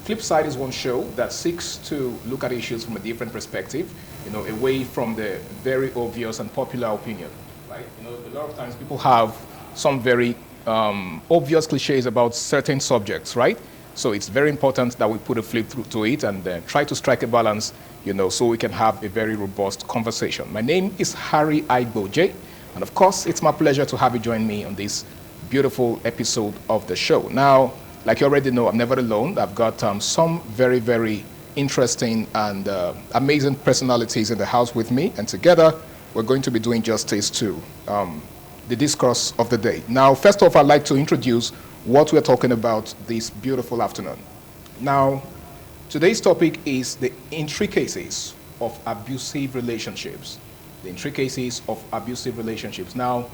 FLIPSIDE is one show that seeks to look at issues from a different perspective, away from the very obvious and popular opinion, right? A lot of times people have some very obvious cliches about certain subjects, right? So it's very important that we put a flip through to it and try to strike a balance, so we can have a very robust conversation. My name is Harry Igboje, and of course, it's my pleasure to have you join me on this beautiful episode of the show. Now, like you already know, I'm never alone. I've got some very, very interesting and amazing personalities in the house with me, and together we're going to be doing justice to the discourse of the day. Now, first off, I'd like to introduce what we're talking about this beautiful afternoon. Now, today's topic is the intricacies of abusive relationships. The intricacies of abusive relationships. Now,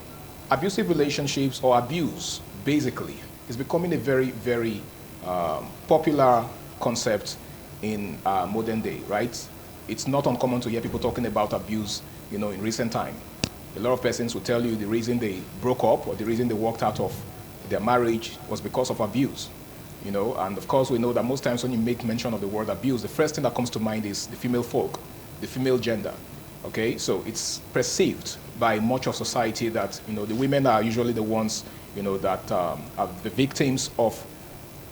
abusive relationships or abuse, basically, is becoming a very, very popular concept in modern day, right? It's not uncommon to hear people talking about abuse, in recent time. A lot of persons will tell you the reason they broke up or the reason they walked out of their marriage was because of abuse, and of course we know that most times when you make mention of the word abuse, the first thing that comes to mind is the female folk, the female gender, okay? So it's perceived by much of society that, the women are usually the ones, that are the victims of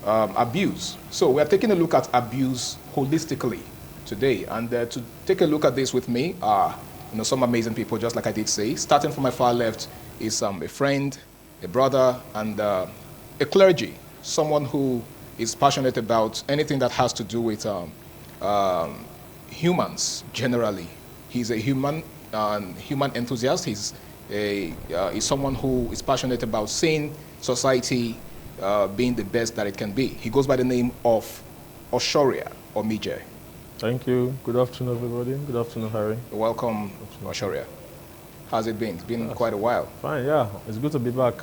abuse. So we're taking a look at abuse holistically today, and to take a look at this with me are, some amazing people, just like I did say. Starting from my far left is a friend, a brother, and a clergy, someone who is passionate about anything that has to do with humans generally. He's a human enthusiast. He's someone who is passionate about seeing society being the best that it can be. He goes by the name of Oshoria or Mije. Thank you. Good afternoon, everybody. Good afternoon, Harry. Welcome, Oshoria. How's it been? It's been quite a while. Fine, yeah. It's good to be back.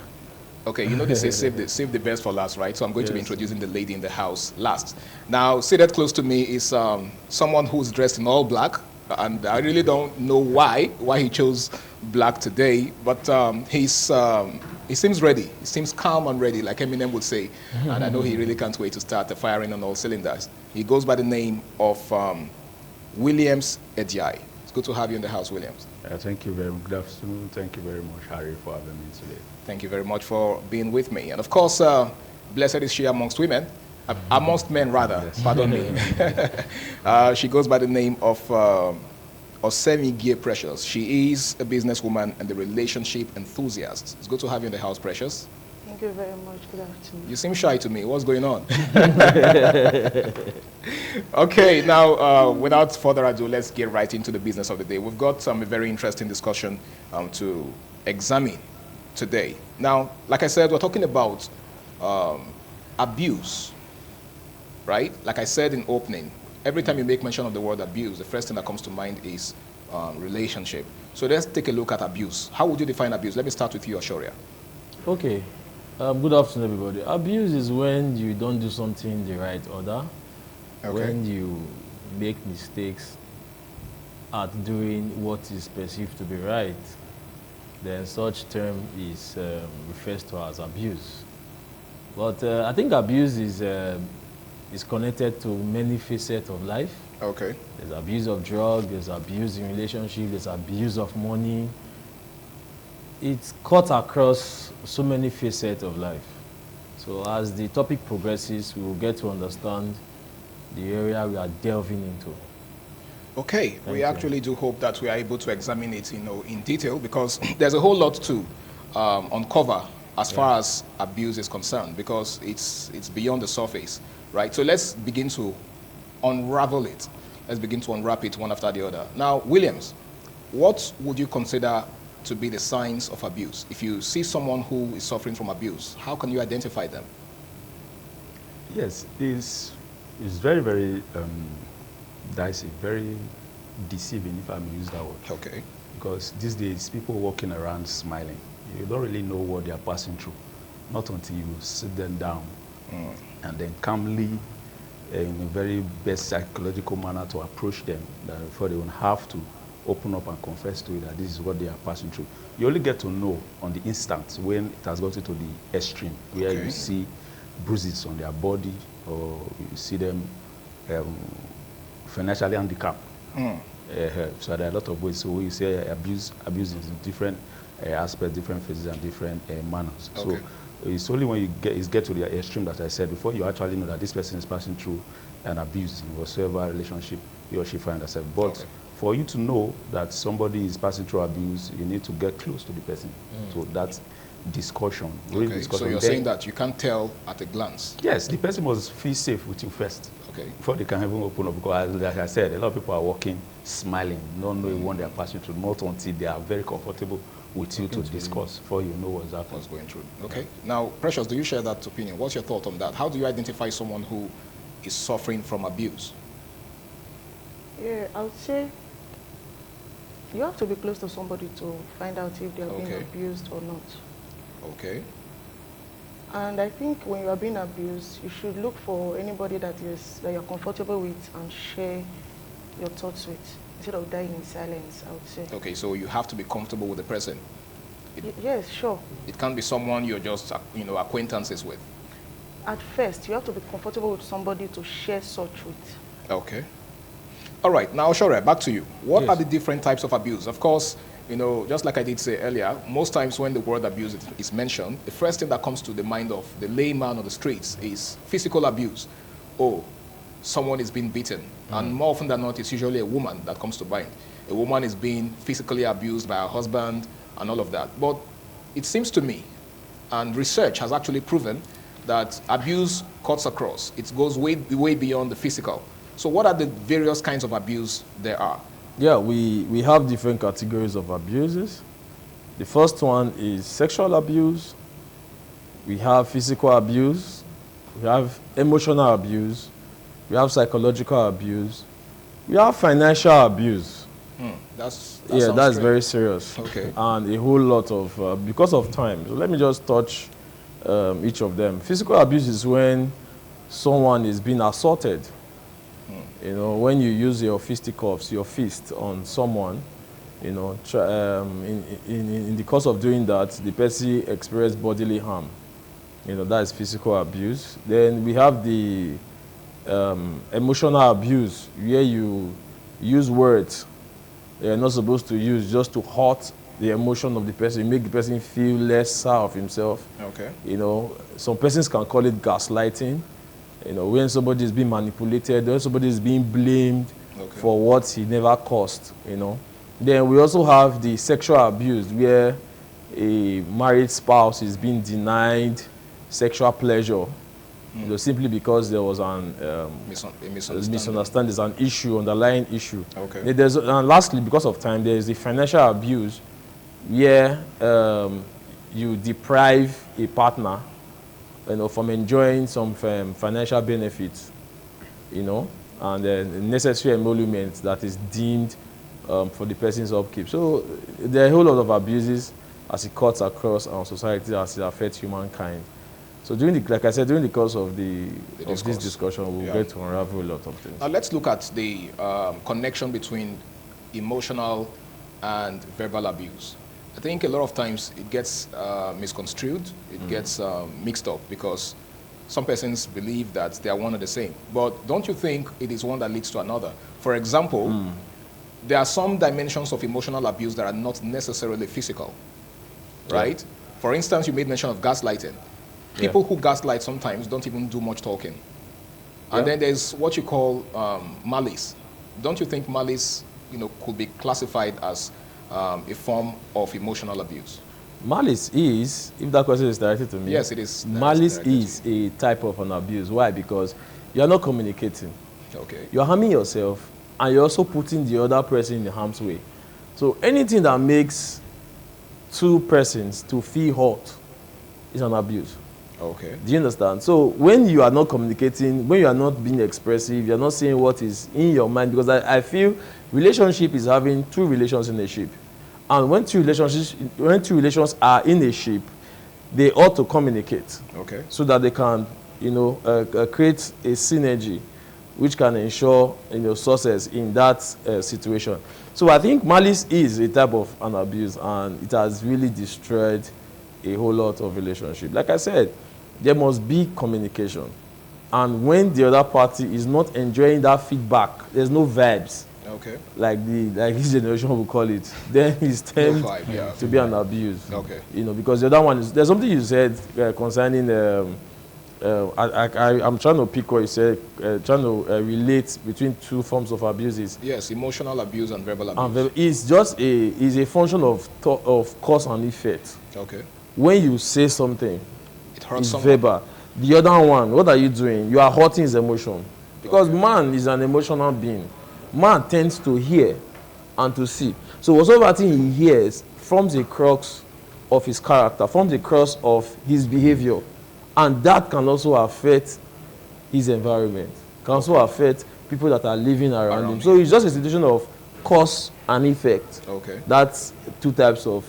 Okay, they say save the best for last, right? So I'm going to be introducing the lady in the house last. Now, seated close to me is someone who's dressed in all black, and I really don't know why he chose black today, but he seems ready. He seems calm and ready, like Eminem would say, and I know he really can't wait to start the firing on all cylinders. He goes by the name of Williams Ejai. It's good to have you in the house, Williams. Thank you very much. Good afternoon. Thank you very much, Harry, for having me today. Thank you very much for being with me. And of course, blessed is she amongst women, amongst men rather, yes. Pardon me. She goes by the name of Osemi Gie Precious. She is a businesswoman and a relationship enthusiast. It's good to have you in the house, Precious. Thank you very much. Good afternoon. You seem shy to me. What's going on? Okay, now, without further ado, let's get right into the business of the day. We've got a very interesting discussion to examine today. Now, like I said, we're talking about abuse, right? Like I said in opening, every time you make mention of the word abuse, the first thing that comes to mind is relationship. So let's take a look at abuse. How would you define abuse? Let me start with you, Ashoria. Okay. Good afternoon, everybody. Abuse is when you don't do something in the right order, when you make mistakes at doing what is perceived to be right. Then such term is refers to as abuse. But I think abuse is connected to many facets of life. Okay. There's abuse of drugs, there's abuse in relationship, there's abuse of money. It's cut across so many facets of life. So as the topic progresses, we will get to understand the area we are delving into. Okay, we actually do hope that we are able to examine it, in detail, because there's a whole lot to uncover as far as abuse is concerned, because it's beyond the surface, right? So let's begin to unravel it. Let's begin to unwrap it one after the other. Now, Williams, what would you consider to be the signs of abuse? If you see someone who is suffering from abuse, how can you identify them? Yes, it's very, very dicey, very deceiving, if I may use that word. Okay. Because these days, people walking around smiling. You don't really know what they are passing through, not until you sit them down and then calmly, in a very best psychological manner, to approach them, before they won't have to open up and confess to you that this is what they are passing through. You only get to know on the instant when it has gotten to the extreme, where you see bruises on their body, or you see them financially handicapped. So there are a lot of ways. So we say abuse is in different aspects, different phases, and different manners. Okay. So it's only when you get to the extreme that I said before you actually know that this person is passing through an abuse in whatsoever relationship he or she finds herself. But for you to know that somebody is passing through abuse, you need to get close to the person. So that's discussion. Okay. Discussion. So you're saying that you can't tell at a glance? Yes, the person must feel safe with you first. Okay. Before they can even open up, because like I said, a lot of people are walking, smiling, not knowing what they are passing through, not until they are very comfortable with you to discuss before you know what's happening. What's going through. Okay. Now, Precious, do you share that opinion? What's your thought on that? How do you identify someone who is suffering from abuse? Yeah, I would say you have to be close to somebody to find out if they are being abused or not. Okay. And I think when you are being abused, you should look for anybody that you're comfortable with and share your thoughts with, instead of dying in silence, I would say. Okay, so you have to be comfortable with the person. Yes, sure. It can't be someone you're just, acquaintances with. At first, you have to be comfortable with somebody to share such with. Okay. All right, now, Shore, back to you. What are the different types of abuse? Of course, just like I did say earlier, most times when the word abuse is mentioned, the first thing that comes to the mind of the layman on the streets is physical abuse. Oh, someone is being beaten. And more often than not, it's usually a woman that comes to mind. A woman is being physically abused by her husband and all of that. But it seems to me, and research has actually proven, that abuse cuts across. It goes way beyond the physical. So what are the various kinds of abuse there are? Yeah, we have different categories of abuses. The first one is sexual abuse. We have physical abuse. We have emotional abuse. We have psychological abuse. We have financial abuse. That's very serious. Okay. And a whole lot of, because of time. So let me just touch each of them. Physical abuse is when someone is being assaulted. When you use your fisticuffs, your fist on someone, in the course of doing that, the person experiences bodily harm. That is physical abuse. Then we have the emotional abuse, where you use words you're not supposed to use just to hurt the emotion of the person, make the person feel lesser of himself. Okay. Some persons can call it gaslighting. When somebody is being manipulated, when somebody is being blamed for what he never caused, Then we also have the sexual abuse, where a married spouse is being denied sexual pleasure, simply because there was an misunderstanding, there's an issue, underlying issue. Okay. And lastly, because of time, there is the financial abuse, where you deprive a partner from enjoying some financial benefits, and then necessary emolument that is deemed for the person's upkeep. So there are a whole lot of abuses as it cuts across our society, as it affects humankind. So like I said, during the course of this discussion, we'll get to unravel a lot of things. Now let's look at the connection between emotional and verbal abuse. I think a lot of times it gets misconstrued, it gets mixed up, because some persons believe that they are one and the same. But don't you think it is one that leads to another? For example, there are some dimensions of emotional abuse that are not necessarily physical, right? For instance, you made mention of gaslighting. People who gaslight sometimes don't even do much talking. And then there's what you call malice. Don't you think malice, could be classified as a form of emotional abuse? Malice is, if that question is directed to me. Yes, it is. Malice is a type of an abuse. Why? Because you are not communicating. Okay. You're harming yourself, and you're also putting the other person in harm's way. So anything that makes two persons to feel hurt is an abuse. Okay. Do you understand? So when you are not communicating, when you are not being expressive, you're not saying what is in your mind, because I feel relationship is having two relations in a ship. And when two relations are in a ship, they ought to communicate. Okay. So that they can, create a synergy which can ensure, success in that situation. So I think malice is a type of an abuse, and it has really destroyed a whole lot of relationship. Like I said, there must be communication. And when the other party is not enjoying that feedback, there's no vibes. Okay. Like this generation will call it, then it's termed to be an abuse. Okay. You know, because the other one is, there's something you said concerning, I'm trying to pick what you said, trying to relate between two forms of abuses. Yes, emotional abuse and verbal abuse. It's just a function of cause and effect. Okay. When you say something, it hurts it's someone. verbal. The other one, what are you doing? You are hurting his emotion. Because man is an emotional being. Man tends to hear and to see. So whatever thing he hears forms a crux of his character, forms a crux of his behavior. And that can also affect his environment, can also affect people that are living around him. So it's just a situation of cause and effect. Okay. That's two types of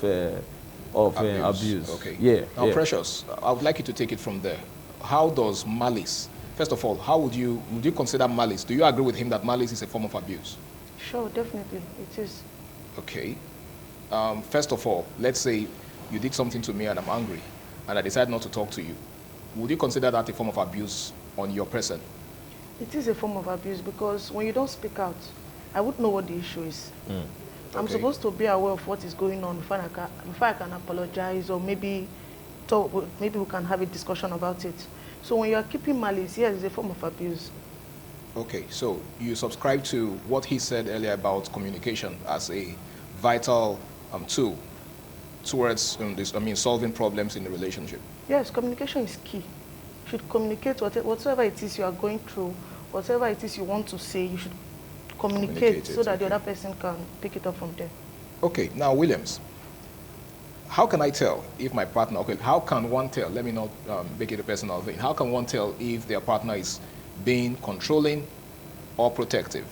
abuse. Okay. Yeah. Now, Precious, I would like you to take it from there. How does malice, first of all, how would you consider malice? Do you agree with him that malice is a form of abuse? Sure, definitely, it is. Okay. First of all, let's say you did something to me and I'm angry, and I decide not to talk to you. Would you consider that a form of abuse on your person? It is a form of abuse because when you don't speak out, I wouldn't know what the issue is. I'm supposed to be aware of what is going on before I can apologize, or maybe we can have a discussion about it. So when you are keeping malice, yes, it's a form of abuse. Okay, so you subscribe to what he said earlier about communication as a vital tool towards solving problems in the relationship. Yes, communication is key. You should communicate whatever it is you are going through, whatever it is you want to say, you should communicate so that the other person can pick it up from there. Okay, now Williams, how can I tell if my partner, how can one tell, let me not make it a personal thing, how can one tell if their partner is being controlling or protective?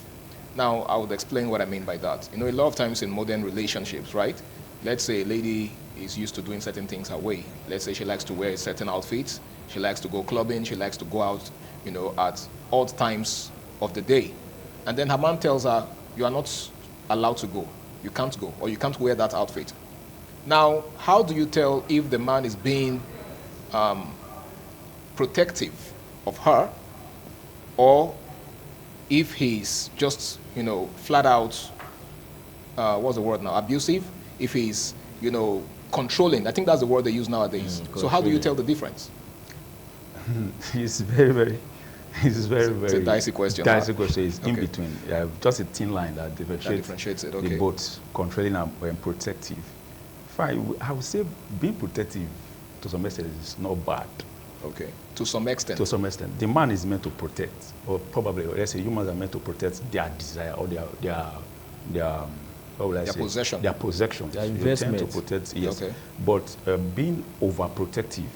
Now, I would explain what I mean by that. You know, a lot of times in modern relationships, right? Let's say a lady is used to doing certain things her way. Let's say she likes to wear a certain outfit, she likes to go clubbing, she likes to go out, you know, at odd times of the day. And then her man tells her, you are not allowed to go. You can't go, or you can't wear that outfit. Now, how do you tell if the man is being protective of her, or if he's just, you know, flat out, what's the word now, abusive? If he's, you know, controlling. I think that's the word they use nowadays. So how do you tell the difference? It's very, it's a dicey question. Dicey question is in between. Just a thin line that differentiates it. The both controlling and protective. I would say being protective to some extent is not bad. Okay. To some extent. To some extent, the man is meant to protect, or probably, let's say, humans are meant to protect their desire or their possession. Their possession. Their investment. To protect, yes. Okay. But being overprotective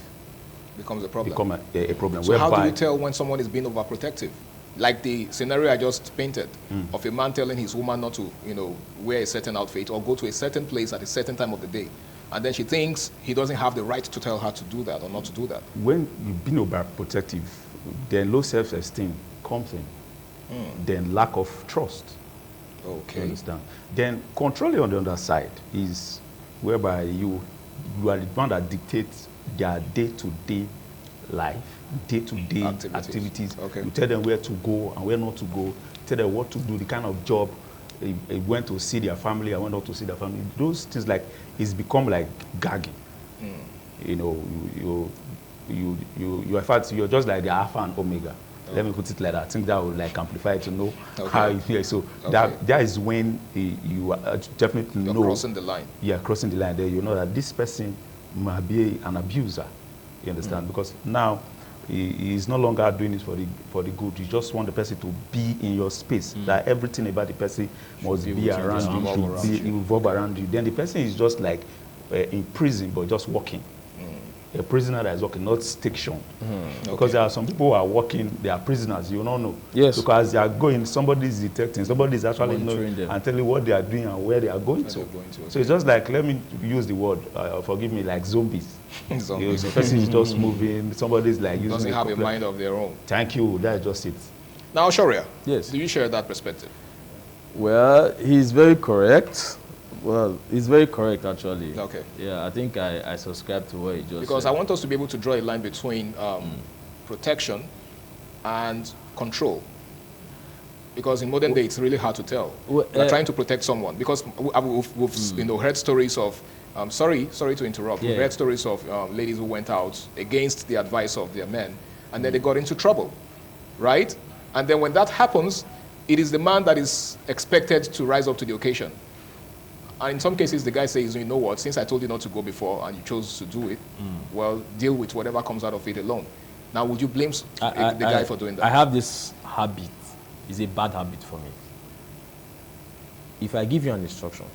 becomes a problem. A problem. So how do you tell when someone is being overprotective? Like the scenario I just painted of a man telling his woman not to, you know, wear a certain outfit or go to a certain place at a certain time of the day. And then she thinks he doesn't have the right to tell her to do that or not to do that. When you've been overprotective, then low self-esteem comes in. Then lack of trust. Okay. You understand? Then controlling on the other side is whereby you are the one that dictates their day-to-day life, day-to-day activities. Okay. You tell them where to go and where not to go. Tell them what to do, the kind of job. They went to see their family, I went not to see their family. Those things, like, it's become like gagging. You know, you in fact, you're just like the alpha and omega. Let me put it like that. I think that would like amplify it to know how you feel. So that is when you definitely know. Crossing the line. Yeah, crossing the line. There, you know that this person might be an abuser. You understand? Because now he is no longer doing it for the good. You just want the person to be in your space. That everything about the person must be around you, should involve around you. Then the person is just like in prison, but just walking. A prisoner that is working, not station. Because there are some people who are working, they are prisoners, you don't know. Yes. Because they are going, somebody is detecting, somebody is actually knowing and telling what they are doing and where they are going to. So it's just like, let me use the word, forgive me, like zombies. Zombies. The person is just moving, somebody is like using doesn't have a mind of their own. Thank you, that's just it. Now, Sharia, yes. Do you share that perspective? Well, he's very correct. Well, it's very correct, actually. Okay. Yeah, I think I subscribe to what he just Because said. I want us to be able to draw a line between protection and control? Because in modern day, it's really hard to tell. We're trying to protect someone because we've heard stories of. Sorry to interrupt. We've heard stories of ladies who went out against the advice of their men, and then they got into trouble, right? And then when that happens, it is the man that is expected to rise up to the occasion. And in some cases, the guy says, you know what, since I told you not to go before and you chose to do it, well, deal with whatever comes out of it alone. Now, would you blame the guy for doing that? I have this habit. It's a bad habit for me. If I give you an instruction,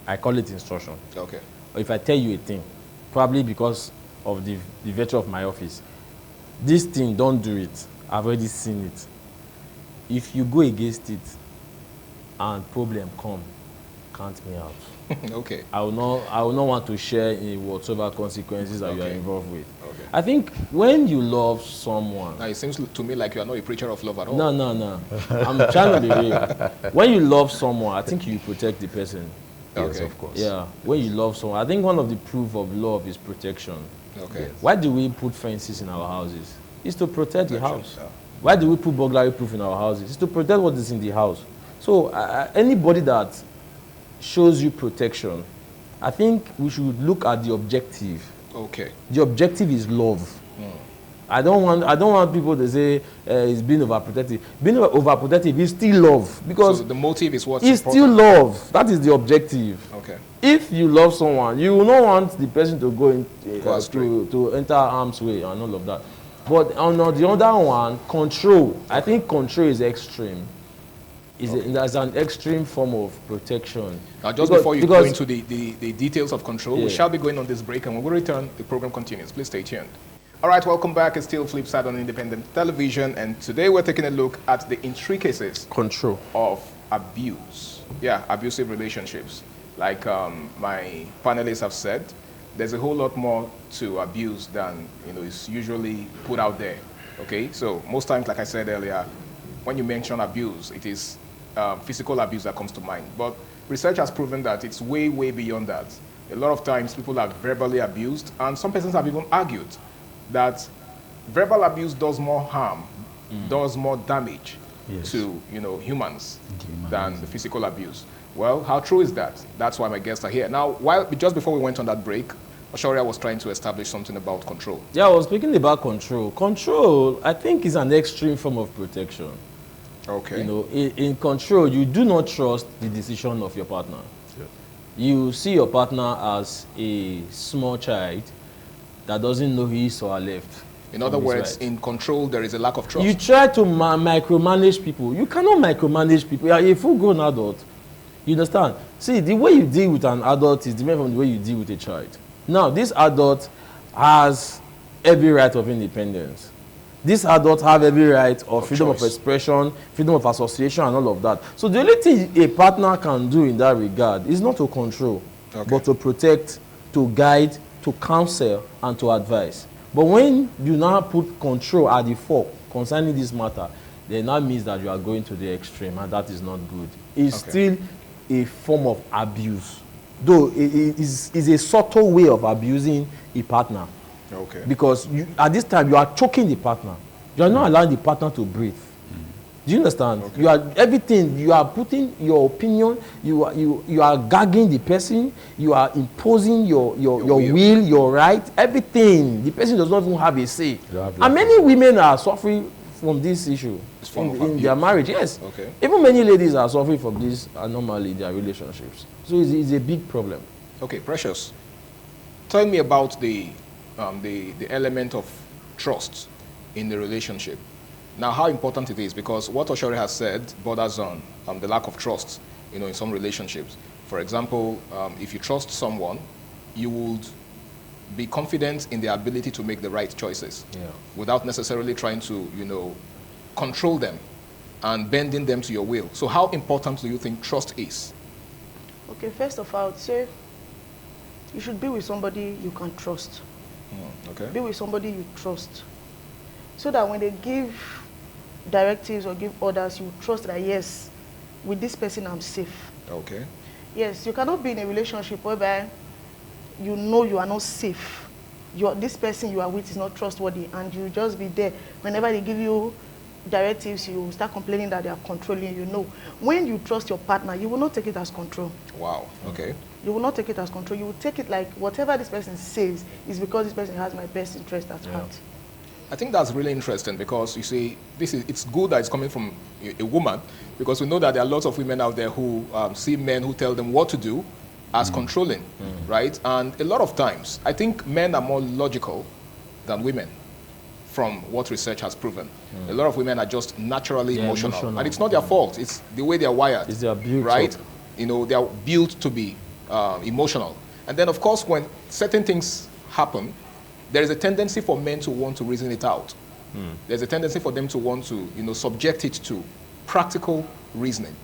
I call it instruction. Okay. Or if I tell you a thing, probably because of the virtue of my office, this thing, don't do it. I've already seen it. If you go against it and problem come, count me out. Okay. I will not want to share in whatever consequences that you are involved with. Okay. I think when you love someone... Now, it seems to me like you are not a preacher of love at all. No. I'm trying to be real. When you love someone, I think you protect the person. Yes, Okay. of course. Yeah, when you love someone, I think one of the proof of love is protection. Okay. Why do we put fences in our houses? It's to protect the house. Yeah. Why do we put burglary proof in our houses? It's to protect what is in the house. So anybody that shows you protection, I think we should look at the objective. Okay. The objective is love. I don't want people to say it's being overprotective. Being overprotective is still love because So the motive is what's it's still love. That is the objective. Okay. If you love someone, you will not want the person to go in, Go astray. to enter harm's way and all of that. But on the other one, control. I think control is extreme. There's an extreme form of protection. Now, just before you go into the details of control, we shall be going on this break, and when we return, the program continues. Please stay tuned. All right, welcome back. It's still Flipside on Independent Television, and today we're taking a look at the intricacies Control. of abuse. Yeah, abusive relationships. Like my panelists have said, there's a whole lot more to abuse than is usually put out there. Okay, so most times, like I said earlier, when you mention abuse, it is physical abuse that comes to mind. But research has proven that it's way, way beyond that. A lot of times, people are verbally abused, and some persons have even argued that verbal abuse does more harm, does more damage to humans than the physical abuse. Well, how true is that? That's why my guests are here. Now, just before we went on that break, Oshoria was trying to establish something about control. Yeah, I was speaking about control. Control, I think, is an extreme form of protection. Okay. In control, you do not trust the decision of your partner. Yeah. You see your partner as a small child that doesn't know his or her left. In other words, in control, there is a lack of trust. You try to micromanage people. You cannot micromanage people. You are a full-grown adult. You understand? See, the way you deal with an adult is different from the way you deal with a child. Now, this adult has every right of independence. This adult have every right of freedom of expression, freedom of association, and all of that. So the only thing a partner can do in that regard is not to control, but to protect, to guide, to counsel, and to advise. But when you now put control at the fore concerning this matter, then that means that you are going to the extreme, and that is not good. It's still a form of abuse, though it is a subtle way of abusing a partner. Okay. Because at this time, you are choking the partner. You are not allowing the partner to breathe. Do you understand? Okay. You are everything. You are putting your opinion. You are gagging the person. You are imposing your will, your right, everything. The person does not even have a say. And many women are suffering from this issue in their marriage. Yes. Okay. Even many ladies are suffering from this anomaly in their relationships. So it's a big problem. Okay, Precious. Tell me about the element of trust in the relationship. Now, how important it is, because what Oshori has said borders on the lack of trust, in some relationships. For example, if you trust someone, you would be confident in their ability to make the right choices without necessarily trying to, control them and bending them to your will. So how important do you think trust is? Okay, first of all, I would say you should be with somebody you can trust. Okay. Be with somebody you trust. So that when they give directives or give orders, you trust that, yes, with this person I'm safe. Okay. Yes, you cannot be in a relationship whereby you are not safe. This person you are with is not trustworthy, and you just be there. Whenever they give you directives, you start complaining that they are controlling you. No. When you trust your partner, you will not take it as control. Wow, okay. You will not take it as control. You will take it like whatever this person says is because this person has my best interest at heart. I think that's really interesting because you see, it's good that it's coming from a woman, because we know that there are lots of women out there who see men who tell them what to do as controlling, right? And a lot of times, I think men are more logical than women, from what research has proven. A lot of women are just naturally emotional. And it's not their fault. It's the way they're wired. It's their built right? up. You know, they're built to be emotional. And then, of course, when certain things happen, there is a tendency for men to want to reason it out. There's a tendency for them to want to, you know, subject it to practical reasoning.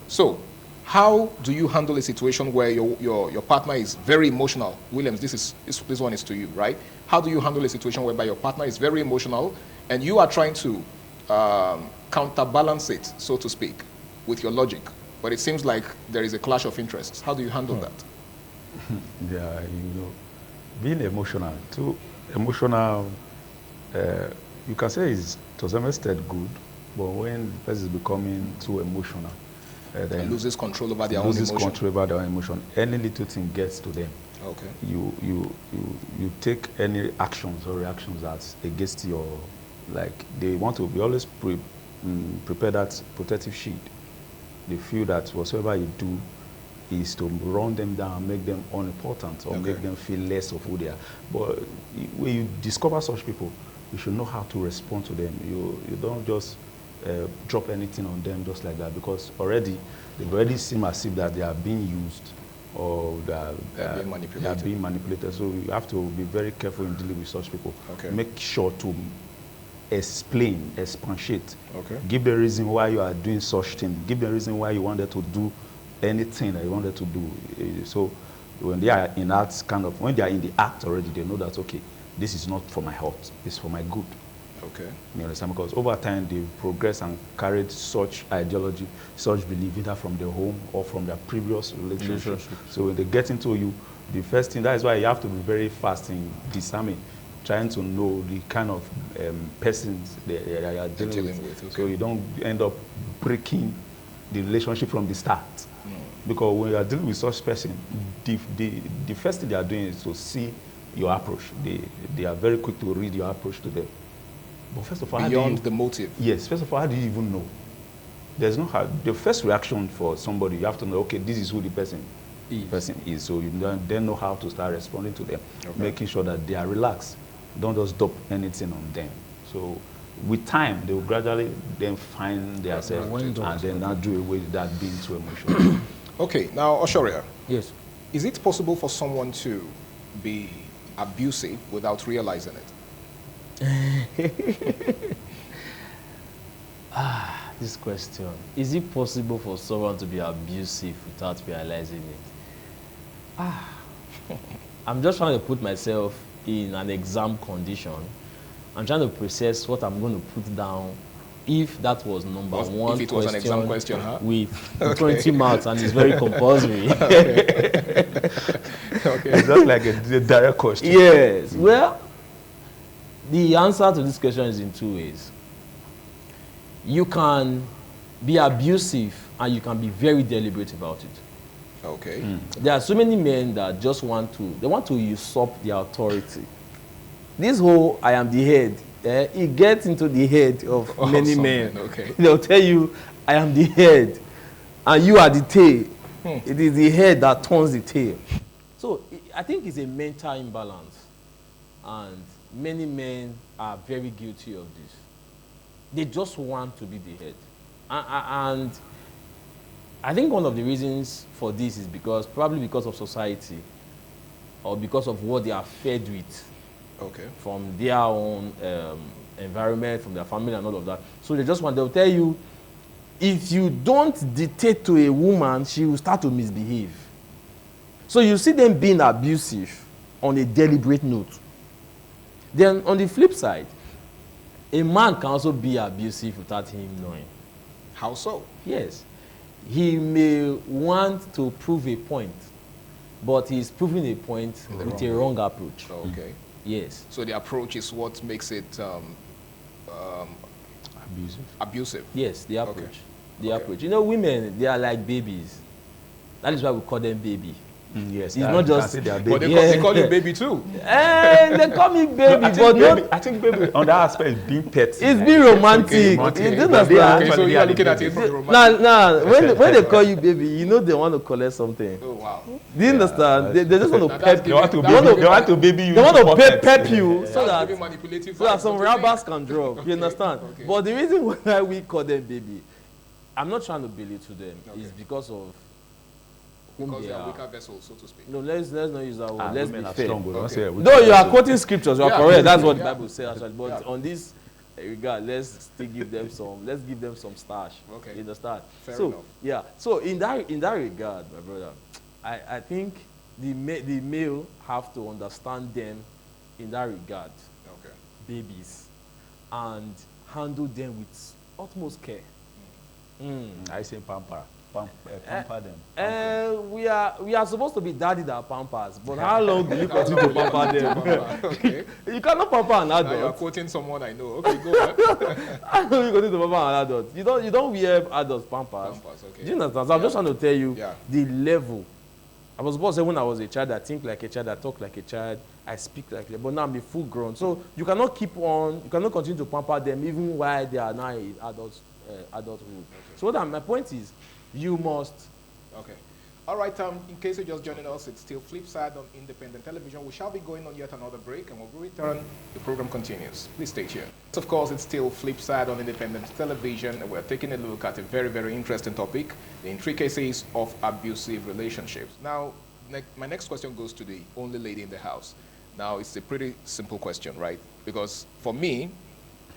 So, how do you handle a situation where your partner is very emotional? Williams, this one is to you, right? How do you handle a situation whereby your partner is very emotional and you are trying to counterbalance it, so to speak, with your logic? But it seems like there is a clash of interests. How do you handle that? Yeah, you know, being emotional, too emotional, you can say is to some extent good, but when the person is becoming too emotional, then loses control over their own emotion. Loses control over their own emotion. Any little thing gets to them. Okay. You take any actions or reactions that's against your, like they want to be always prepare that protective shield. They feel that whatsoever you do is to run them down, make them unimportant, or make them feel less of who they are. But when you discover such people, you should know how to respond to them. You don't just drop anything on them just like that, because they've already seem as if that they are being used or they are being manipulated. So you have to be very careful in dealing with such people. Okay. Make sure to explain, expatiate. Okay. Give the reason why you are doing such thing. Give the reason why you wanted to do anything that you wanted to do. So when they are in that when they are in the act already, they know that, okay, this is not for my health, it's for my good. Okay. You understand? Because over time they progress and carried such ideology, such belief, either from their home or from their previous relationship. So when they get into you, the first thing, that is why you have to be very fast in discerning, trying to know the kind of persons they are dealing with. Okay. So you don't end up breaking the relationship from the start. Because when you are dealing with such person, the first thing they are doing is to see your approach. They are very quick to read your approach to them. But first of all, beyond the motive. Yes. First of all, how do you even know? There's no how. The first reaction for somebody, you have to know, okay, this is who the person is. So you then know how to start responding to them, making sure that they are relaxed. Don't just dump anything on them. So with time, they will gradually then find themselves and then not do away with that being too emotional. Okay, now Oshoria. Yes. Is it possible for someone to be abusive without realizing it? This question. Is it possible for someone to be abusive without realizing it? I'm just trying to put myself in an exam condition. I'm trying to process what I'm going to put down if that was number one if it was an exam question, huh? With 20 marks and it's very compulsory. Okay. It's not like a direct question. Yes. Well, the answer to this question is in two ways. You can be abusive and you can be very deliberate about it. Okay. There are so many men that just want to usurp their authority. This whole I am the head, it gets into the head of many men. Okay. They'll tell you, I am the head, and you are the tail. It is the head that turns the tail. So I think it's a mental imbalance, and many men are very guilty of this. They just want to be the head. And I think one of the reasons for this is probably because of society, or because of what they are fed with. Okay. From their own environment, from their family and all of that. So they'll tell you, if you don't dictate to a woman, she will start to misbehave. So you see them being abusive on a deliberate note. Then on the flip side, a man can also be abusive without him knowing. How so? Yes. He may want to prove a point, but he's proving a point with a wrong approach. Okay. Yes. So the approach is what makes it Abusive. Abusive. Yes, the approach. Okay. The Okay. approach. You know, women, they are like babies. That is why we call them baby. Yes, It's not just. they are But baby. they call you baby too. And they call me baby, I think but baby, not. I think baby on that aspect is being petty. It's being romantic. Okay, You okay. do But they are understand? Okay, so actually you are the looking at it baby. from the romantic. Nah, when they call you baby, you know they want to collect something. Oh, wow. Do you understand? They just want to Now pep that's you. They want to That's baby, giving they want to baby you. They want into to pockets. pep you so That's giving that manipulative so that vibes, some don't you think? rabbits can drop. Okay, You understand? okay. But the reason why we call them baby, I'm not trying to belittle them. Okay. Is because of whom Because they they are are. weaker vessels, so to speak. No, let's not use that word. Let's be Women are fair. strong. We don't Okay. say we Though don't you are say- quoting scriptures, you are Yeah. correct. That's what the Yeah. Bible says actually. But Yeah. on this regard, let's still give them some. Let's give them some stash. Okay. You understand? Fair so enough. yeah. So in that regard, my brother, I think the male have to understand them in that regard, Okay. babies, and handle them with utmost care. I say pamper them. We are supposed to be daddy that pampers, but how long do you continue to pamper them? Okay. You cannot pamper an Now you are adult. quoting someone I know. Okay, go ahead. How long you continue to pamper an adult? You don't wear adult pampers. Pampers, okay. Do you understand? So I'm just trying to tell you Yeah. the level. I was supposed to say when I was a child, I think like a child, I talk like a child, I speak like a, but now I'm a full grown. So you cannot continue to pamper them even while they are now in adulthood. So my point is, you must. Okay. All right, in case you're just joining us, it's still FLIPSIDE on Independent Television. We shall be going on yet another break, and when we return, the program continues. Please stay tuned. Of course, it's still FLIPSIDE on Independent Television, and we're taking a look at a very, very interesting topic, the intricacies of abusive relationships. Now, my next question goes to the only lady in the house. Now, it's a pretty simple question, right? Because for me,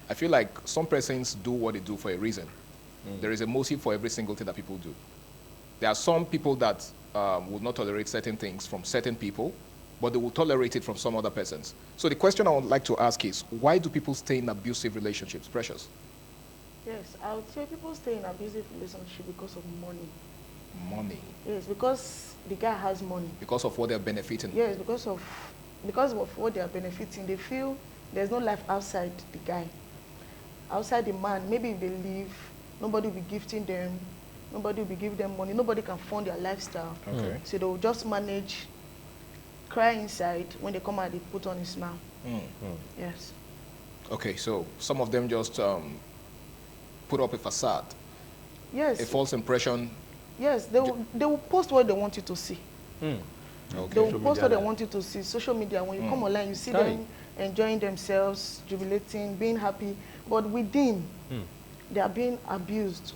I feel like some persons do what they do for a reason. There is a motive for every single thing that people do. There are some people that will not tolerate certain things from certain people, but they will tolerate it from some other persons. So the question I would like to ask is, why do people stay in abusive relationships? Precious. Yes, I would say people stay in abusive relationship because of money. Money. Yes, because the guy has money. Because of what they're benefiting. Yes, because of what they are benefiting. They feel there's no life outside the guy. Outside the man, maybe if they leave, nobody will be gifting them, nobody will be giving them money, nobody can fund their lifestyle. Okay. So they'll just manage, cry inside, when they come out, they put on a smile. Yes. Okay, so some of them just put up a facade, Yes. a false impression. Yes, they will post what they want you to see. Okay. They will Social post media what they life. want you to see. Social media, when you come online, you see Kai. them enjoying themselves, jubilating, being happy. But within, they are being abused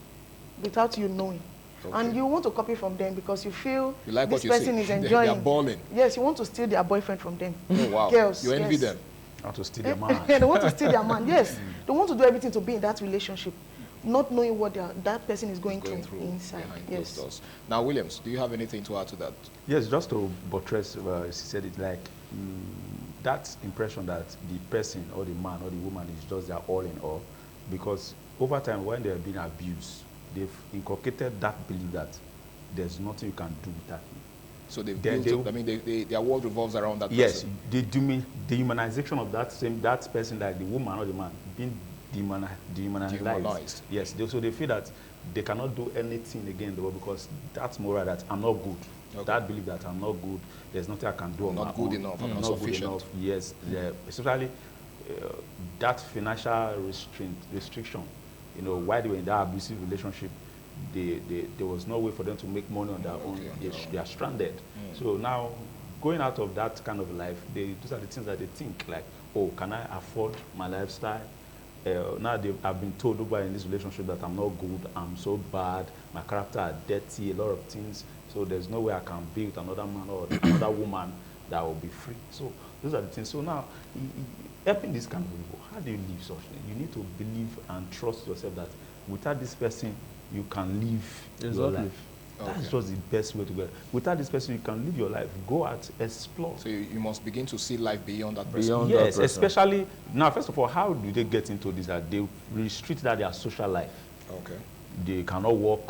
without you knowing. Okay. And you want to copy from them because you feel You like this what you person see. is They are enjoying. balling. Yes, you want to steal their boyfriend from them. Oh, wow. Girls, You envy yes. them. How to steal their man. They want to steal their man. Yes, they want to do everything to be in that relationship, not knowing what that person is going through inside. behind Yes. closed doors. Now, Williams, do you have anything to add to that? Yes, just to buttress, she said it like that impression that the person or the man or the woman is just their all in all, because over time when they are being abused, they've inculcated that belief that there's nothing you can do with that. So they've Then built, I mean, their world revolves around that Yes, person. the dehumanization of that person, like the woman or the man, being dehumanized. Dehumanized. Yes, so they feel that they cannot do anything again in the world because that's moral that I'm not good. Okay. That belief that I'm not good, there's nothing I can do on Not my good own. enough, I'm I'm not not good sufficient. enough. Yes, especially that financial restriction. You know, while they were in that abusive relationship, there was no way for them to make money on their own. They are stranded. So now, going out of that kind of life, those are the things that they think, like, oh, can I afford my lifestyle? Now I've been told over in this relationship that I'm not good, I'm so bad, my character are dirty, a lot of things. So there's no way I can be with another man or another woman that will be free. So those are the things. So now, helping this kind of people, how do you live such thing? You need to believe and trust yourself that without this person, you can live your Exactly. life. That's Okay. just the best way to go. Without this person, you can live your life. Go out, explore. So you must begin to see life beyond that person. Beyond that Yes, person. especially now. First of all, how do they get into this? That they restrict that their social life. Okay. They cannot work.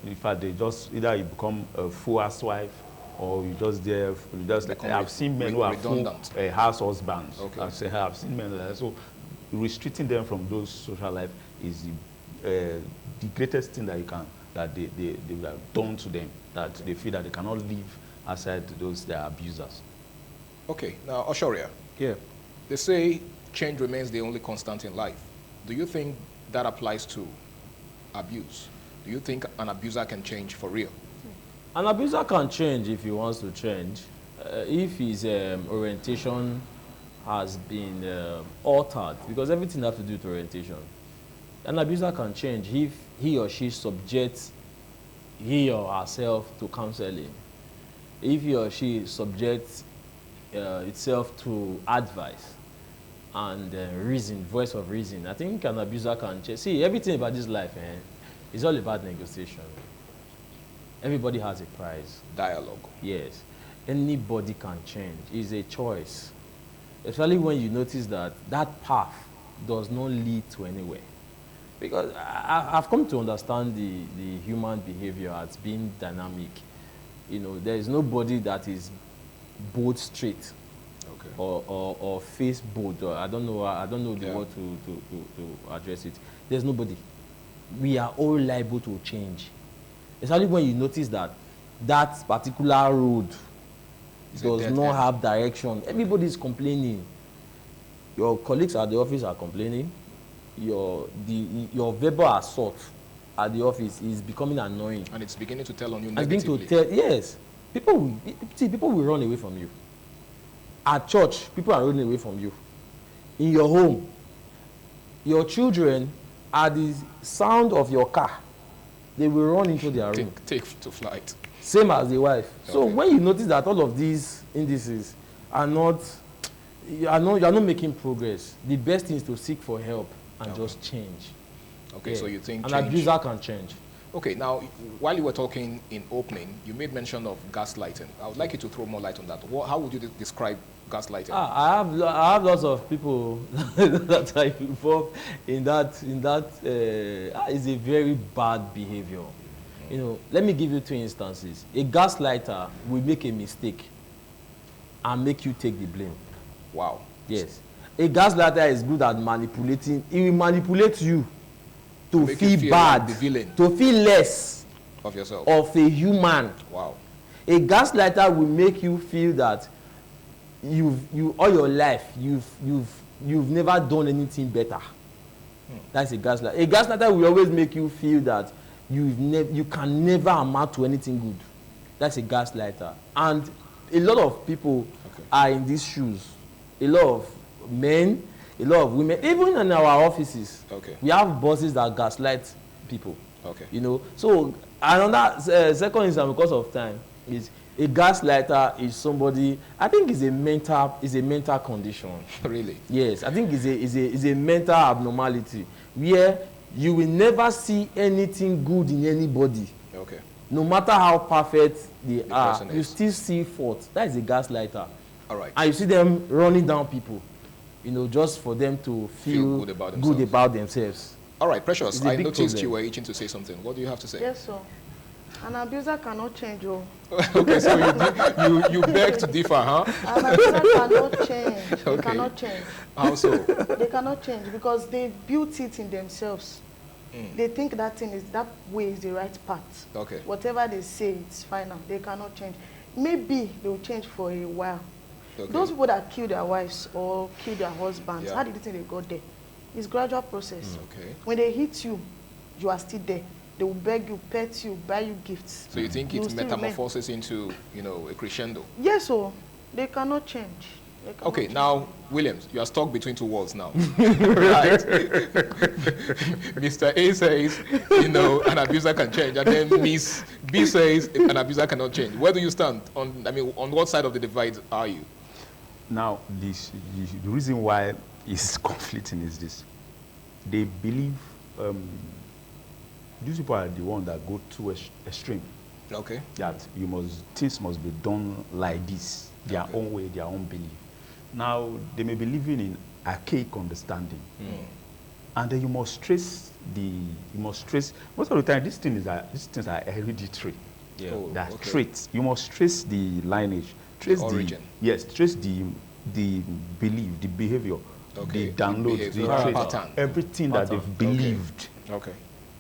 In fact, they just either you become a full housewife or you just there. You just like, Become I've seen men who are full redundant. house husbands. Okay. I've seen men like that. So restricting them from those social life is the greatest thing that you can, that they have done to them, that they feel that they cannot live outside those their abusers. Okay, now Oshoria, Yeah. they say change remains the only constant in life. Do you think that applies to abuse? Do you think an abuser can change for real? An abuser can change if he wants to change. If his orientation has been altered, because everything has to do with orientation. An abuser can change if he or she subjects he or herself to counseling. If he or she subjects itself to advice and reason, voice of reason, I think an abuser can change. See, everything about this life is all about negotiation. Everybody has a price. Dialogue. Yes. Anybody can change. It's a choice. Especially when you notice that that path does not lead to anywhere. Because I've come to understand the human behavior as being dynamic. You know, there is nobody that is both straight, Okay. or face both. Or I don't know the word to address it. There's nobody. We are all liable to change. Especially when you notice that that particular road does not have direction. Everybody is complaining. Your colleagues at the office are complaining. Your verbal assault at the office is becoming annoying. And it's beginning to tell on you And negatively. yes. People will run away from you. At church, people are running away from you. In your home, your children, at the sound of your car, they will run into their room. Take to flight. Same as the wife. Okay. So when you notice that all of these indices are not, you are not making progress, the best thing is to seek for help and just change. Okay, Yeah. so you think an change. abuser can change. Okay, now, while you were talking in opening, you made mention of gaslighting. I would like you to throw more light on that. How would you describe gaslighting? I have lots of people that are involved in that. It's a very bad behavior. You know, let me give you two instances. A gaslighter will make a mistake and make you take the blame. Wow. Yes. A gaslighter is good at manipulating. He will manipulate you to make you feel like bad, the villain to feel less of yourself. of a human. Wow. A gaslighter will make you feel that you all your life you've never done anything better. That's a gaslighter. A gaslighter will always make you feel that you can never amount to anything good. That's a gaslighter. And a lot of people are in these shoes. A lot of men, a lot of women, even in our offices. We have bosses that gaslight people. You know. So another second instance, because of time, is a gaslighter is somebody, I think is a mental condition. Really? Yes, I think is a mental abnormality where you will never see anything good in anybody. No matter how perfect they are, you still see fault. That is a gaslighter. All right. And you see them running down people, you know, just for them to feel good about themselves. All right, Precious, I noticed problem. You were itching to say something. What do you have to say? Yes, sir. An abuser cannot change, oh. Okay, so you beg to differ, huh? An abuser cannot change. They cannot change. How so? They cannot change because they built it in themselves. They think that way is the right path. Whatever they say, it's final. They cannot change. Maybe they will change for a while. Those people that kill their wives or kill their husbands, how did you think they got there? It's gradual process. When they hit you, you are still there. They will beg you, pet you, buy you gifts. So you think it metamorphoses into, you know, a crescendo? Yes, so they cannot change. Okay, now, Williams, you are stuck between two walls now. Right? Mr. A says, you know, an abuser can change, and then Miss B says an abuser cannot change. Where do you stand? On what side of the divide are you? Now, the reason why it's conflicting is this. They believe these people are the ones that go to extreme. That things must be done like this, their own way, their own belief. Now, they may be living in archaic understanding. And then you must trace most of the time, these things are hereditary. Traits. You must trace the lineage, trace the origin. Trace the belief, the behavior Okay. they download, they trace pattern. everything that they've believed. Okay.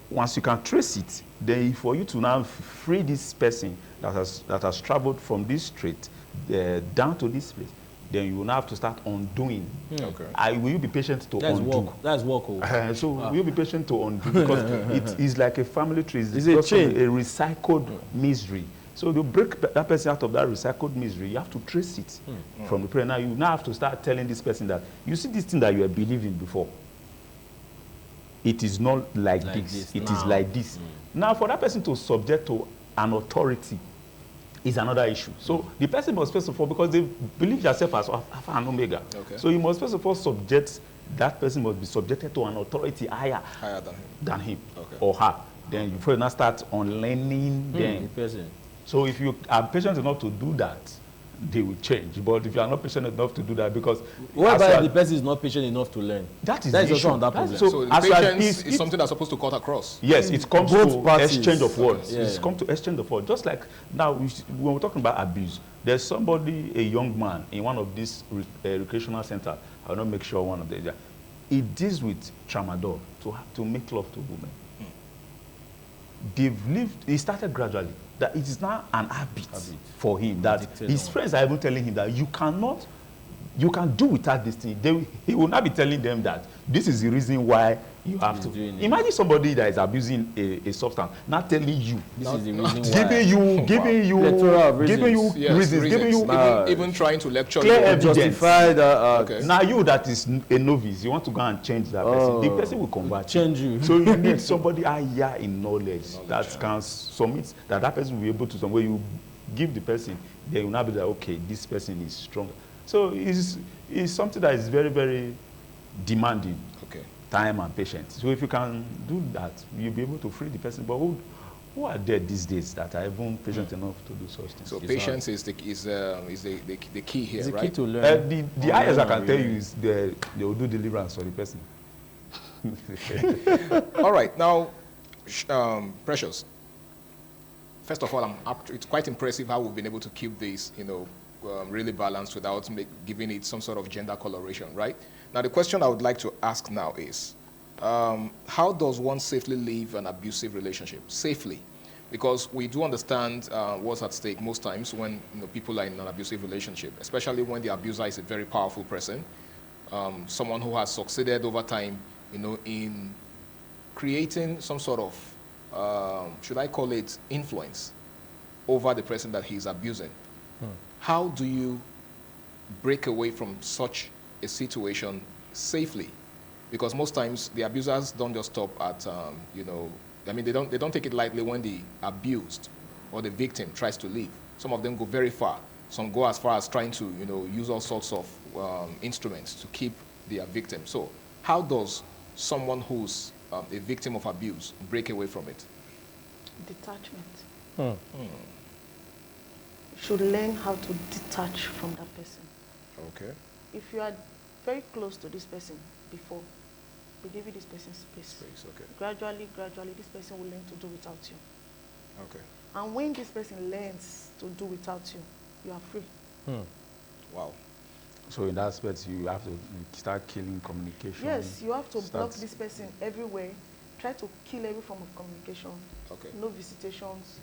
Once you can trace it, then for you to now free this person that has traveled from this street down to this place, then you will now have to start undoing. Okay. Will you be patient to undo? That's work. Will you be patient to undo? Because it is like a family tree. It's a chain. A recycled misery. So to break that person out of that recycled misery, you have to trace it from the prayer. Now you now have to start telling this person that, you see this thing that you were believing before, it is not like this. It is like this. Now for that person to subject to an authority is another issue. So the person must first of all, because they believe themselves as Alpha and Omega. Okay. So you must first of all that person must be subjected to an authority higher than him or her. Then you first now start unlearning them. The person. So if you are patient enough to do that, they will change. But if you are not patient enough to do that, because what about if the person is not patient enough to learn? That is also on that problem. So the patience is something that's supposed to cut across. Yes, it comes to parties. Exchange of words. Yeah. It's come to exchange of words. Just like now, when we're talking about abuse, there's somebody, a young man in one of these recreational centers. I will not make sure one of them. He deals with tramadol to make love to women. They've lived. He started gradually. That it is now an habit for him. That his friends are even telling him that you can do without this thing. He will not be telling them that this is the reason why you have to. Imagine somebody that is abusing a substance, not telling you. This is the reason why. Giving you reasons, even trying to lecture clear you. evidence. Justify that. Now you that is a novice, you want to go and change that person. The person will convert. Change you. So you need somebody higher in knowledge that can submit, that person will be able to, somewhere you give the person, they will not be like, okay, this person is stronger. So it's something that is very, very demanding. Okay. Time and patience. So if you can do that, you'll be able to free the person. But who are there these days that are even patient enough to do such things? So patience is the key here, it's the right? key to learn. The highest I can tell you is they will do deliverance for the person. All right, now, Precious. First of all, it's quite impressive how we've been able to keep this, really balanced without giving it some sort of gender coloration, right? Now, the question I would like to ask now is, how does one safely leave an abusive relationship? Safely. Because we do understand what's at stake most times when people are in an abusive relationship, especially when the abuser is a very powerful person, someone who has succeeded over time, in creating some sort of, should I call it, influence over the person that he's abusing. How do you break away from such a situation safely? Because most times the abusers don't just stop at, they don't take it lightly when the abused or the victim tries to leave. Some of them go very far. Some go as far as trying to, use all sorts of instruments to keep their victim. So how does someone who's a victim of abuse break away from it? Detachment. You should learn how to detach from that person. Okay. If you are very close to this person before, we give you this person's space. Okay. Gradually, this person will learn to do without you. Okay. And when this person learns to do without you, you are free. Wow. So in that aspect, you have to start killing communication. Yes, you have to block this person everywhere. Try to kill every form of communication. Okay. No visitations.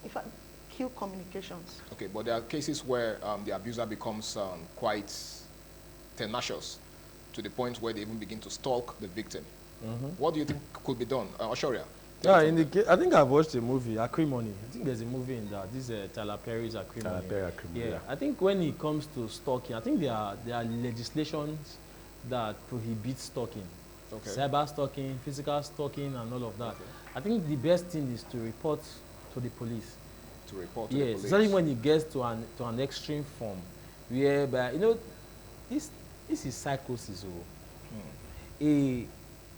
In fact, kill communications. Okay, but there are cases where the abuser becomes quite tenacious to the point where they even begin to stalk the victim. What do you think could be done? Oshoria? Yeah, I think I've watched a movie, Acrimony. I think there's a movie in that. This is Tyler Perry's Acrimony. Yeah, I think when it comes to stalking, I think there are legislations that prohibit stalking. Okay. Cyber stalking, physical stalking, and all of that. Okay. I think the best thing is to report to the police. To report to the police. Especially when it gets to an extreme form, whereby this is psychosis. An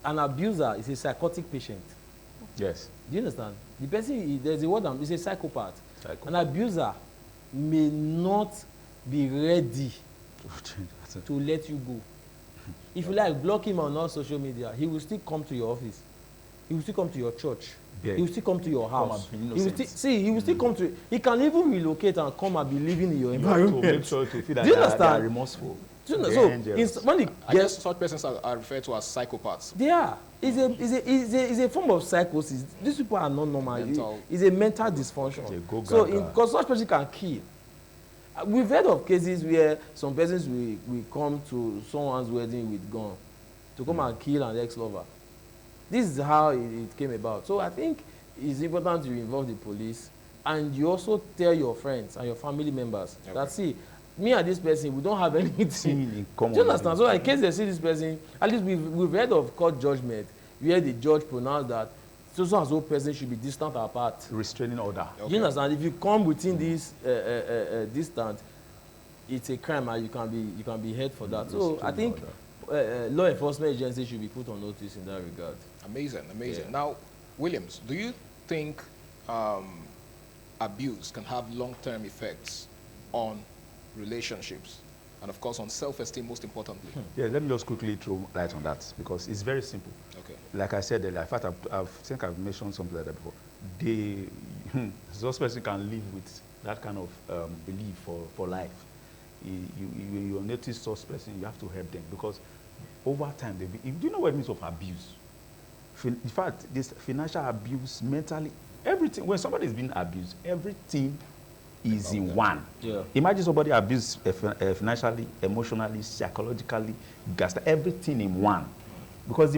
abuser is a psychotic patient. Yes. Do you understand? The person, there's a word, is a psychopath. An abuser may not be ready to let you go. If you like, block him on all social media, he will still come to your office. He will still come to your church. Yeah. He will still come to your house. He will still come to. He can even relocate and come and be living in your environment. To make sure to feel that they are remorseful. So Dangerous. when it I guess such persons are referred to as psychopaths. they are. It's a form of psychosis. These people are not normal. It's a mental dysfunction. So because such person can kill. We've heard of cases where some persons will come to someone's wedding with gun to come and kill an ex-lover. This is how it came about. So I think it's important to involve the police, and you also tell your friends and your family members that, see, me and this person, we don't have anything in common. Do you understand? So in case they see this person, at least we've heard of court judgment where the judge pronounced that so and so person should be distant apart. Restraining order. You understand? If you come within this distance, it's a crime, and you can be held for that. So I think law enforcement agencies should be put on notice in that regard. Amazing. Yeah. Now, Williams, do you think abuse can have long-term effects on relationships and, of course, on self-esteem, most importantly? Yeah, let me just quickly throw light on that, because it's very simple. Okay. Like I said earlier, in fact, I think I've mentioned something like that before. Those person can live with that kind of belief for life. You notice such person, you have to help them, because over time, do you know what it means of abuse? In fact, this financial abuse, mentally, everything, when somebody is being abused, everything is in one. Yeah. Imagine somebody abused financially, emotionally, psychologically, everything in one. Because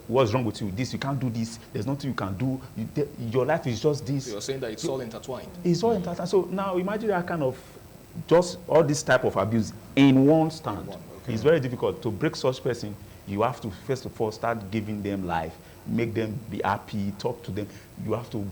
what's wrong with you? This, you can't do this. There's nothing you can do. Your life is just this. So you're saying that it's all intertwined. It's all intertwined. So now imagine that kind of, just all this type of abuse in one stand. Okay. It's very difficult to break such person. You have to first of all start giving them life, make them be happy, talk to them. You have to,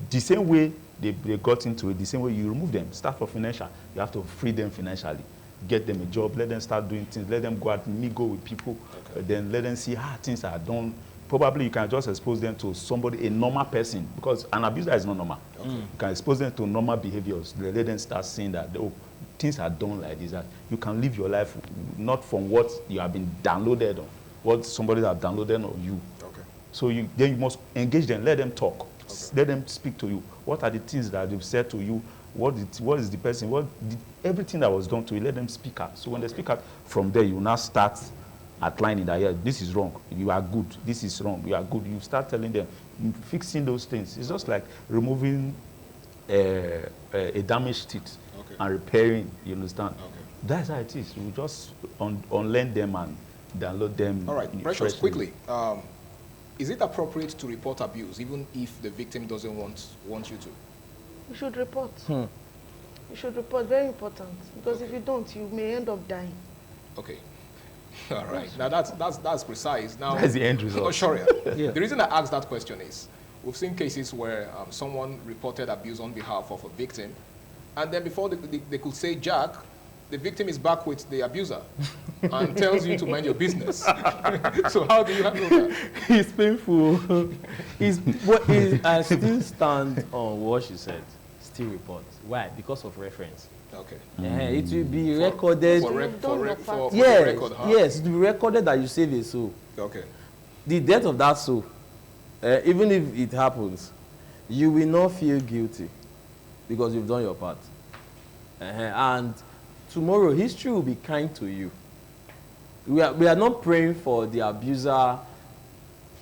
the same way they got into it, the same way you remove them. Start for financial. You have to free them financially. Get them a job, let them start doing things, let them go out and mingle with people, then let them see how things are done. Probably you can just expose them to somebody, a normal person, because an abuser is not normal. You can expose them to normal behaviors, let them start seeing that, oh, things are done like this, that you can live your life not from what you have been downloaded on, what somebody has downloaded on you. So then you must engage them, let them talk, let them speak to you. What are the things that they've said to you? What is the person? Everything that was done to you, let them speak out. So when they speak out, from there you now start outlining that, yeah, this is wrong, you are good, this is wrong, you are good. You start telling them, fixing those things. It's just like removing a damaged teeth and repairing, you understand? That's how it is. You just unlearn them and download them. All right, Precious, quickly. Is it appropriate to report abuse even if the victim doesn't want you to? You should report. You should report, very important. Because if you don't, you may end up dying. Okay. All right. Now that's precise. Now that's the end result. Oh, sure. Yeah. The reason I asked that question is we've seen cases where someone reported abuse on behalf of a victim, and then before they could say Jack, the victim is back with the abuser and tells you to mind your business. So how do you handle that? It's painful. I still stand on what she said. Still report. Why? Because of reference. Okay. It will be recorded. Yes, it will be recorded that you save a soul. Okay. The death of that soul, even if it happens, you will not feel guilty because you've done your part. And tomorrow, history will be kind to you. We are not praying for the abuser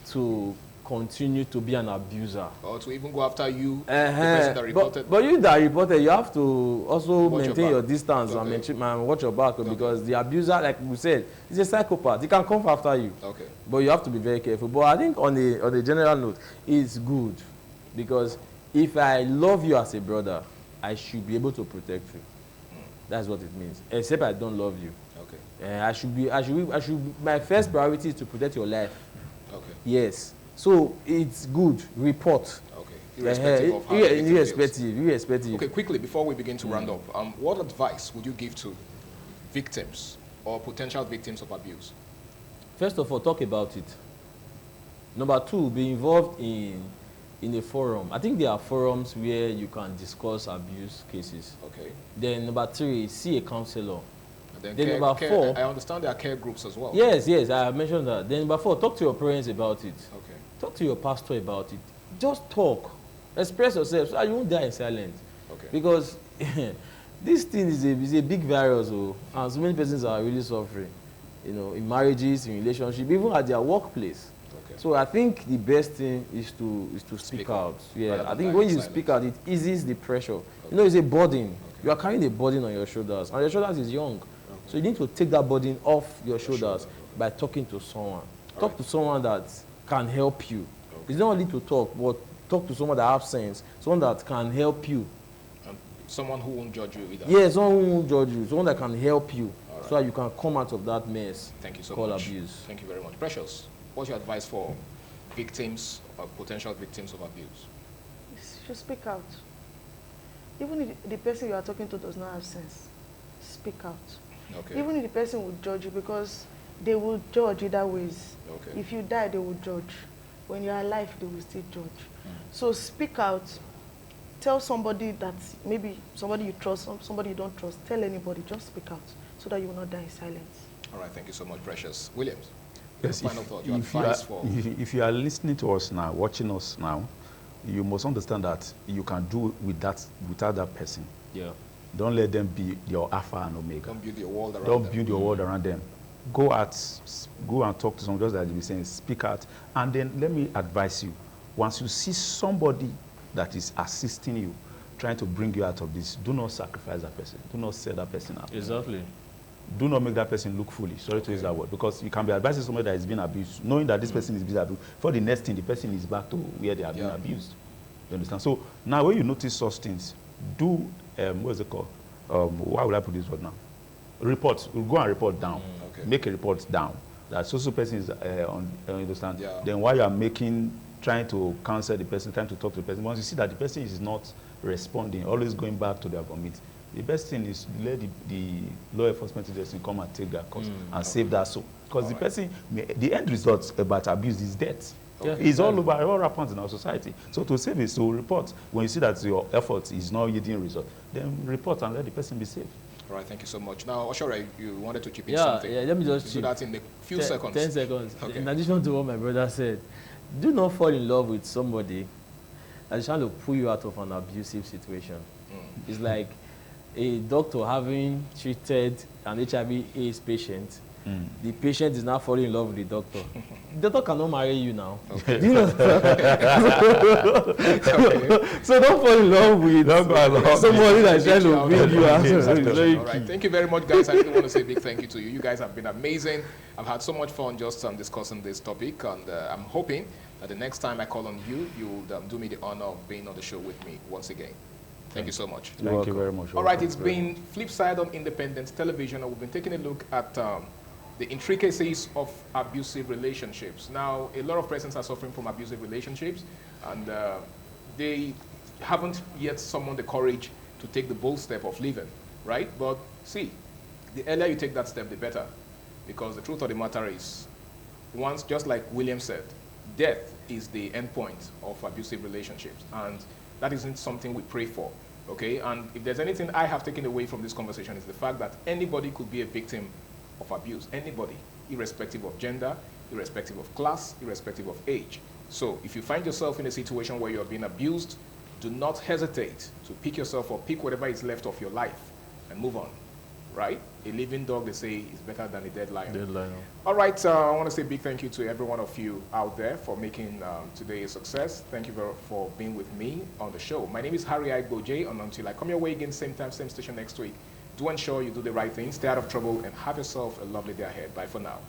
to continue to be an abuser. Or to even go after you, the person that reported. But you that reported, you have to also maintain your distance and watch your back, because the abuser, like we said, is a psychopath. He can come after you. Okay. But you have to be very careful. But I think on a general note, it's good, because if I love you as a brother, I should be able to protect you. That's what it means. Except I don't love you. Okay. My first priority is to protect your life. Okay. Yes. So it's good. Report. Okay. Irrespective of how irrespective. Okay, quickly, before we begin to round up, what advice would you give to victims or potential victims of abuse? First of all, talk about it. Number two, be involved in a forum. I think there are forums where you can discuss abuse cases. Okay. Then number three, see a counselor. Then number four, I understand there are care groups as well. Yes, I have mentioned that. Then number four, talk to your parents about it. Okay. Talk to your pastor about it. Just talk. Express yourself so you won't die in silence. Okay. Because this thing is a big virus, oh, and so many persons are really suffering, you know, in marriages, in relationship, even at their workplace. Okay. So I think the best thing is to speak out. Yeah, I think when you speak out, it eases the pressure. Okay. You know, it's a burden. Okay. You are carrying a burden on your shoulders, and your shoulders is young. Okay. So you need to take that burden off your shoulders by talking to someone. Talk to someone that can help you. Okay. It's not only to talk, but talk to someone that has sense, someone that can help you. Someone who won't judge you either. Yeah, someone who won't judge you, someone that can help you, so that you can come out of that mess. Thank you so called much. Abuse. Thank you very much. Precious, what's your advice for victims or potential victims of abuse? You should speak out. Even if the person you are talking to does not have sense, speak out. Okay. Even if the person will judge you, because they will judge either ways. Okay. If you die, they will judge. When you are alive, they will still judge. So speak out. Tell somebody that, maybe somebody you trust, somebody you don't trust. Tell anybody, just speak out so that you will not die in silence. All right, thank you so much, Precious. Williams, Yes, final thought, your advice for... if you are listening to us now, watching us now, you must understand that you can do without that person. Yeah. Don't let them be your alpha and omega. Don't build your world around Don't them. build your world around them. Go and talk to someone, just like you were saying, speak out. And then let me advise you, once you see somebody that is assisting you, trying to bring you out of this, do not sacrifice that person. Do not sell that person out. Exactly. Do not make that person look foolish. Sorry to use that word. Because you can be advising somebody that is being abused, knowing that this person is being abused. For the next thing, the person is back to where they are being abused. You understand? So now when you notice such things, do, what is it called? Why would I put this word now? Report. We'll go and report down. Okay. Make a report down. That social person is understand. Yeah. Then while you are trying to counsel the person, trying to talk to the person, once you see that the person is not responding, always going back to their vomit, the best thing is let the law enforcement agency come and take their course and save that soul. Because the person, the end result about abuse is death. Okay. It's all over, all happens in our society. So to save it, so report. When you see that your effort is not yielding result, then report and let the person be safe. All right, thank you so much. Now, Oshore, you wanted to chip in Yeah, something. yeah, let me just do chip. that in a few seconds. 10 seconds. Okay. In addition to what my brother said, do not fall in love with somebody that is trying to pull you out of an abusive situation. It's like a doctor having treated an HIV/AIDS patient. The patient is now falling in love with the doctor. The doctor cannot marry you now. Okay. Do you know? So don't fall in love with somebody that is trying to bring you out. All right, thank you very much, guys. I really want to say a big thank you to you. You guys have been amazing. I've had so much fun just discussing this topic, and I'm hoping that the next time I call on you, you'll do me the honor of being on the show with me once again. Thank you so much. Thank you very much. All right, it's been Flipside on Independent Television, and we've been taking a look at the intricacies of abusive relationships. Now, a lot of persons are suffering from abusive relationships, and they haven't yet summoned the courage to take the bold step of leaving, right? But see, the earlier you take that step, the better, because the truth of the matter is, once, just like William said, death is the end point of abusive relationships, and that isn't something we pray for, okay? And if there's anything I have taken away from this conversation, is the fact that anybody could be a victim of abuse, anybody, irrespective of gender, irrespective of class, irrespective of age. So if you find yourself in a situation where you're being abused, do not hesitate to pick yourself up, pick whatever is left of your life, and move on, right? A living dog, they say, is better than a dead lion. All right, I want to say a big thank you to every one of you out there for making today a success. Thank you for being with me on the show. My name is Harry Igboje, and until I come your way again, same time, same station next week, do ensure you do the right thing, stay out of trouble, and have yourself a lovely day ahead. Bye for now.